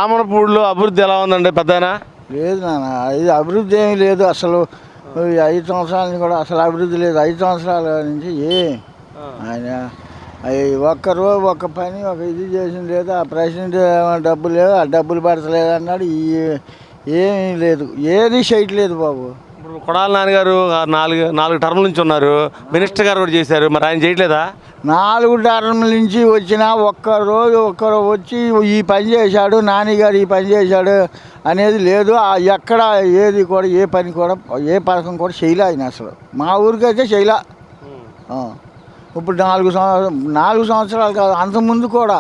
ఆమరపూడిలో అభివృద్ధి ఎలా ఉందండి పెద్దనా? లేదు నాన్న, ఇది అభివృద్ధి ఏమీ లేదు అసలు. ఈ 5 సంవత్సరాల నుంచి కూడా అసలు అభివృద్ధి లేదు. 5 సంవత్సరాల నుంచి ఆయన ఒక్క పని ఒక ఇది చేసింది లేదు. ఆ ప్రెసిడెంట్ డబ్బు లేదు, ఆ డబ్బులు పడతలేదు అన్నాడు. ఏమీ లేదు, ఏది చేయట్లేదు బాబు. ఇప్పుడు కొడాలి నాన్నగారు నాలుగు టర్మ్ నుంచి ఉన్నారు, మినిస్టర్ గారు కూడా చేశారు, మరి ఆయన చేయట్లేదా? 4 టర్ముల నుంచి వచ్చినా ఒక్కరు వచ్చి ఈ పని చేశాడు, నాన్నగారు ఈ పని చేశాడు అనేది లేదు. ఎక్కడ ఏది కూడా ఏ పని కూడా ఏ పథకం కూడా చేయలే ఆయన అసలు. మా ఊరికైతే చేయలే. ఇప్పుడు 4 సంవత్సరాలు కాదు, అంతకుముందు కూడా.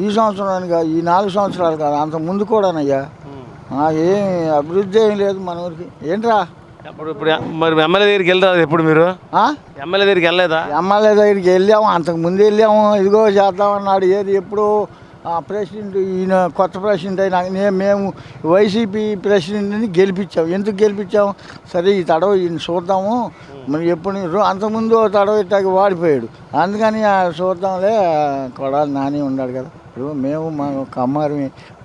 ఈ సంవత్సరానికి కాదు, ఈ 4 సంవత్సరాలు కాదు, అంతకుముందు కూడానయ్యా ఏం అభివృద్ధి ఏం లేదు మన ఊరికి. ఏంట్రా ఇప్పుడు మరి ఎమ్మెల్యే దగ్గరికి వెళ్ళరా? ఎప్పుడు మీరు ఎమ్మెల్యే దగ్గరికి వెళ్ళలేదా? ఎమ్మెల్యే దగ్గరికి వెళ్ళాము, అంతకుముందు వెళ్ళాము. ఇదిగో చేద్దామన్నాడు. ఏది ఎప్పుడు ప్రెసిడెంట్ ఈయన కొత్త ప్రెసిడెంట్ అయినా మేము వైసీపీ ప్రెసిడెంట్ని గెలిపించాము. ఎందుకు గెలిపించాము? సరే ఈ తడవ ఈయన చూద్దాము, మరి ఎప్పుడు అంతకుముందు తడవ ఇట్టాకి వాడిపోయాడు, అందుకని చూద్దాంలే. కొడాలి నాని ఉన్నాడు కదా. ఇప్పుడు మేము మా కమ్మారు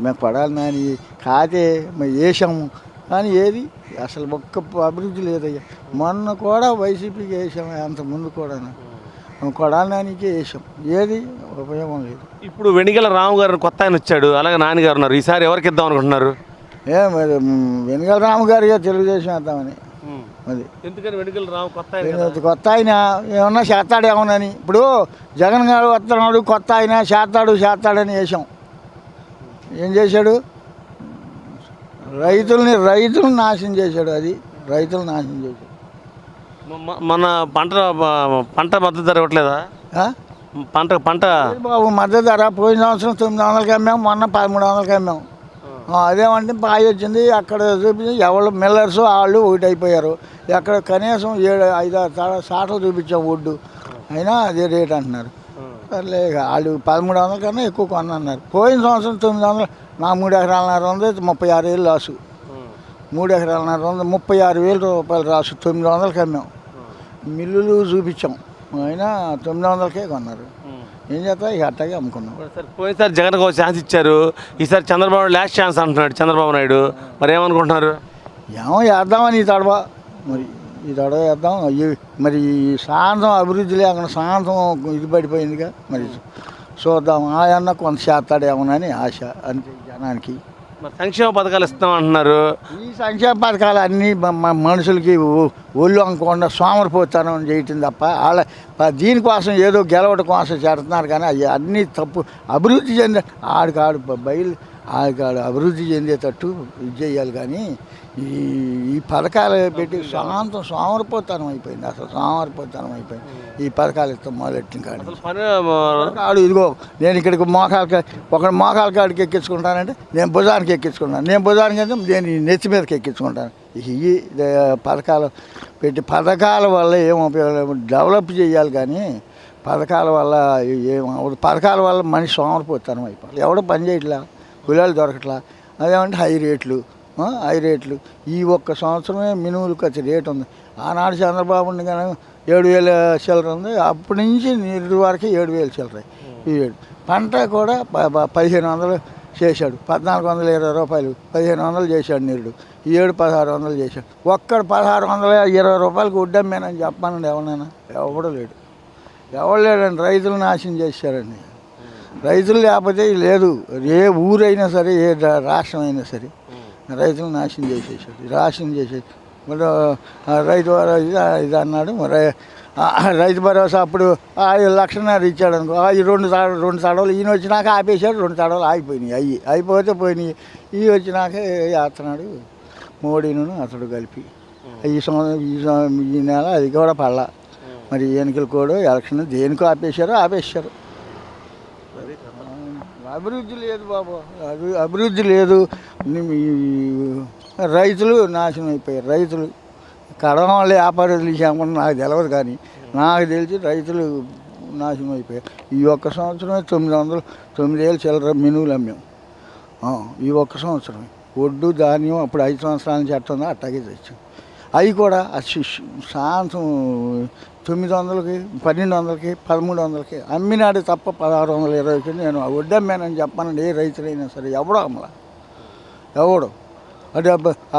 మేము కొడాలి నాని కాతే మేము వేసాము, కానీ ఏది అసలు ఒక్క అభివృద్ధి లేదయ్యా. మొన్న కూడా వైసీపీకి వేసాము, అంతకుముందు కూడా కొడాలి నానికి వేసాం, ఏది ఉపయోగం లేదు. ఇప్పుడు వెనిగల రాము గారు కొత్త ఆయన వచ్చాడు, అలాగే నాన్నగారు ఉన్నారు. ఈసారి ఎవరికి ఇద్దాం అనుకుంటున్నారు? మరి వెనిగల రాము గారు తెలుగుదేశం వేద్దామని. అది ఎందుకని వెనిగల రాము కొత్త ఆయన ఏమన్నా చేస్తాడేమోనని. ఇప్పుడు జగన్ గారు వస్తున్నాడు, కొత్త ఆయన చేస్తాడని వేసాం. ఏం చేశాడు? రైతులను నాశనం చేశాడు. అది రైతులు నాశనం చేశాడు. మన పంట మద్దతు ధర ఇవ్వట్లేదా? పంట బాబు మద్దతు ధర పోయిన సంవత్సరం 900కి అమ్మాము, మొన్న 1300కి అమ్మాము. అదేమంటే బాగా వచ్చింది. అక్కడ చూపించి ఎవరు మిల్లర్స్ వాళ్ళు ఒకటి అయిపోయారు. ఎక్కడ కనీసం 7-5 సాటలు చూపించాం ఒడ్డు, అయినా అదే రేట్ అంటున్నారు. సర్లే వాళ్ళు 1300 కన్నా ఎక్కువ కొన్నారు. పోయిన సంవత్సరం 900, నా 3 ఎకరాలన్నర ఉంది, 36,000 లాసు. 3 ఎకరాలన్నర ఉంది, 36,000 రూపాయలు రాసు. 900కి అమ్మాం. మిల్లులు చూపించాం, అయినా 900కే కొన్నారు. ఏం చేస్తా, ఇక అట్టాగే అమ్ముకున్నాం. పోయినసారి జగన్కి ఒక ఛాన్స్ ఇచ్చారు, ఈసారి చంద్రబాబు లాస్ట్ ఛాన్స్ అంటున్నాడు చంద్రబాబు నాయుడు. మరి ఏమనుకుంటున్నారు? ఏమో వేద్దామని ఈ తడవ వేద్దాం. మరి శాంతం అభివృద్ధి లేకుండా శాంతం ఇది పడిపోయిందిగా. మరి చూద్దాం, ఆయన కొంత చేస్తాడేమోనని ఆశ అంతే జనానికి. సంక్షేమ పథకాలు ఇస్తాం అంటున్నారు. ఈ సంక్షేమ పథకాలు అన్నీ మనుషులకి ఒళ్ళు అనుకోకుండా సోమరిపోతానం చేయటం తప్ప వాళ్ళ దీనికోసం ఏదో గెలవడం కోసం చేస్తున్నారు. కానీ అవి అన్నీ తప్పు. అభివృద్ధి ఆడికాడు అభివృద్ధి చెందేటట్టు ఇది చేయాలి. కానీ ఈ పథకాలు పెట్టి సోమరిపోతానం అయిపోయింది. అసలు సోమరిపోతానం అయిపోయింది ఈ పథకాలు ఇస్తాం మొదలెట్టిన కాడు. ఇదిగో నేను ఇక్కడికి మోకాల కాడికి ఎక్కించుకుంటానంటే నేను భుజానికి ఎక్కించుకుంటాను, నేను భుజానికి అంటే నేను నెత్తి మీదకి ఎక్కించుకుంటాను. ఈ పథకాలు పెట్టి పథకాల వల్ల ఏం ఉపయోగం? డెవలప్ చేయాలి, కానీ పథకాల వల్ల మనిషి సోమరిపోతానం అయిపోవాలి. ఎవడో పని చేయట్లా, కులాలు దొరకట్లా. అదేమంటే హై రేట్లు. ఈ ఒక్క సంవత్సరమే మినుములు ఖర్చు రేటు ఉంది. ఆనాడు చంద్రబాబు కానీ 7,000 చిల్లర ఉంది, అప్పటి నుంచి నీరు వరకు 7,000 చిల్లర. ఈ పంట కూడా 1,500 చేశాడు. 1,420 రూపాయలు 1,500 చేశాడు నీరుడు. ఈ 1,600 చేశాడు. ఒక్కడు 1,620 రూపాయలకి వడ్డమ్మేనని చెప్పానండి ఎవరైనా? ఎవడో లేడండి. రైతులు నాశనం చేశారండి. రైతులు లేకపోతే లేదు. ఏ ఊరైనా సరే, ఏ రాష్ట్రం అయినా సరే రైతులు నాశనం చేసేది. మరి రైతు భరోసా ఇది అన్నాడు. మరి రైతు భరోసా అప్పుడు 5,00,000 ఇచ్చాడు అనుకో. ఈ రెండు తడవలు ఈయన వచ్చినాక ఆపేశాడు. 2 తడవలు ఆగిపోయినాయి. అయిపోతే పోయినాయి. ఈ వచ్చినాక వేస్తున్నాడు మోడీను అతడు కలిపి. ఈ నెల అది కూడా పడలా. మరి ఎన్నికలు కూడా ఎలక్షన్ దేనికో ఆపేశారు. అభివృద్ధి లేదు బాబు, అభివృద్ధి లేదు. రైతులు నాశనం అయిపోయారు. రైతులు కడవ వాళ్ళు వ్యాపారులు ఇచ్చామని నాకు తెలియదు, కానీ నాకు తెలిసి రైతులు నాశనం అయిపోయారు. ఈ ఒక్క సంవత్సరమే 9,000 చిల్లర మినువులు అమ్మాం. ఈ ఒక్క సంవత్సరమే ఒడ్డు ధాన్యం అప్పుడు 5 సంవత్సరాల నుంచి ఎట్టుందో అట్టాగే తెచ్చాం. అవి కూడా శాంతం 900కి 1200కి 1300కి అమ్మినాడు తప్ప 1620కి నేను వడ్డమ్మానని చెప్పానండి. ఏ రైతులైనా సరే ఎవడో అమ్మలా ఎవడు అంటే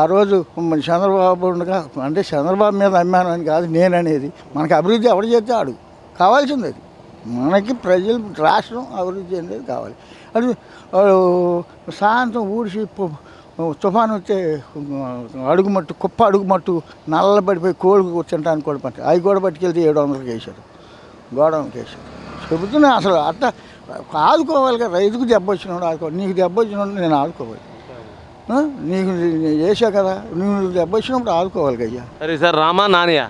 ఆ రోజు మన చంద్రబాబు ఉండగా అంటే చంద్రబాబు మీద అమ్మాను అని కాదు నేను అనేది. మనకి అభివృద్ధి ఎవడు చేస్తే ఆడు కావాల్సింది అది. మనకి ప్రజలు రాష్ట్రం అభివృద్ధి చెందేది కావాలి. అది సాయంత్రం ఊడిసి తుఫాను వస్తే అడుగుమట్టు కుప్ప అడుగుమట్టు నల్లబడిపోయి కోళ్ళు కూర్చుంటానికి కూడా పట్టి అవి కూడా పట్టుకెళ్తే 700కి వేసారు, గోడౌన్కి వేసారు. చెబుతున్నా అసలు అట్లా ఆదుకోవాలి కదా. రైతుకు దెబ్బ వచ్చినప్పుడు ఆదుకోవాలి. నీకు దెబ్బ వచ్చినప్పుడు నేను ఆదుకోవాలి. నీకు వేసా కదా, నువ్వు దెబ్బ వచ్చినప్పుడు ఆదుకోవాలి కయ్యా. సరే సార్, రామా నానియా?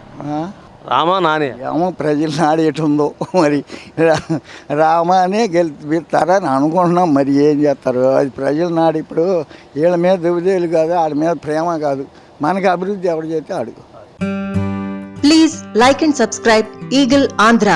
రామా నానియా? ఏమో ప్రజలు నాడేటుందో మరి. రామానే గెలిపిస్తారని అనుకుంటున్నాం. మరి ఏం చేస్తారు అది ప్రజలు నాడు. ఇప్పుడు వీళ్ళ మీద దువిదేలు కాదు, ఆడి మీద ప్రేమ కాదు. మనకి అభివృద్ధి ఎవరు చేస్తే అడుగు. Please like and subscribe eagle Andhra.